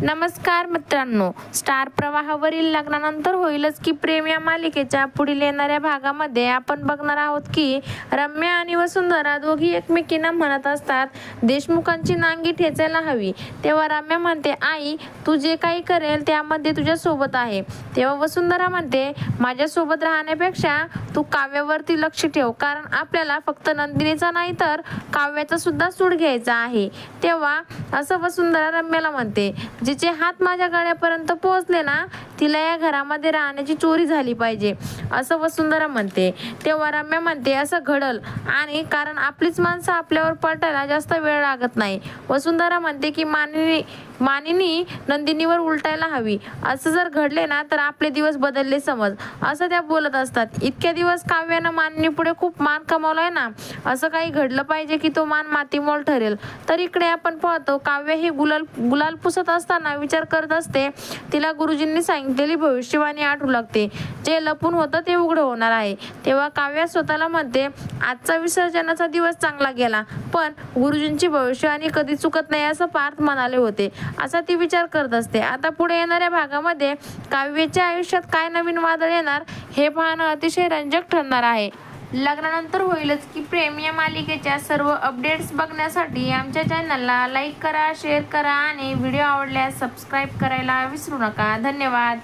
नमस्कार मित्रांनो, स्टार प्रवाहावरील लग्नानंतर होईलच की प्रेम या मालिकेच्या पुढील येणाऱ्या भागामध्ये आपण बघणार आहोत की रम्या आणि वसुंधरा दोघी एकमेकींना म्हणत असतात देशमुखांची नांगी ठेचायला हवी। तेव्हा रम्या म्हणते, आई तू जे काही करेल त्यामध्ये तुझ्या सोबत आहे। तेव्हा वसुंधरा म्हणते, माझ्या सोबत राहण्यापेक्षा तू काव्यावरती लक्ष ठेव, कारण आपल्याला फक्त नंदिनीचा नाही तर काव्याचा सुद्धा सूड घ्यायचा आहे। तेव्हा असं वसुंधरा रम्याला म्हणते, जिचे हात माझ्या गळ्यापर्यंत पोहोचले ना तिला या घरामध्ये राहण्याची चोरी झाली पाहिजे, असं वसुंधरा म्हणते। तेव्हा रम्या म्हणते, असं घडल आणि कारण आपलीच माणसं आपल्यावर पलटायला जास्त वेळ लागत नाही। वसुंधरा म्हणते की मानिनी नंदिनीवर उलटायला हवी, असं जर घडले ना तर आपले दिवस बदलले समज, असं त्या बोलत असतात। इतक्या दिवस काव्यानं मानिनी पुढे खूप मान कमावलाय ना, असं काही घडलं पाहिजे की तो मान मातीमोल ठरेल। तर इकडे आपण पाहतो काव्य हे गुलाल पुसत असताना विचार करत असते, तिला गुरुजींनी सांगितलेली भविष्यवाणी आठवू लागते, जे लपून होतं ते उघड होणार आहे। तेव्हा काव्य स्वतःला म्हणते, आजचा विसर्जनाचा दिवस चांगला गेला, पण गुरुजींची भविष्यवाणी कधी चुकत नाही असं पार्थ म्हणाले होते, असा ती विचार करत असते। आता पुढे येणाऱ्या भागामध्ये काव्याच्या आयुष्यात काय नवीन वादळ येणार हे पाहणं अतिशय रंजक ठरणार आहे। लग्नानंतर होईलच की प्रेम या मालिकेच्या सर्व अपडेट्स बघण्यासाठी आमच्या चॅनलला लाईक करा, शेअर करा आणि व्हिडिओ आवडल्यास सबस्क्राईब करायला विसरू नका। धन्यवाद।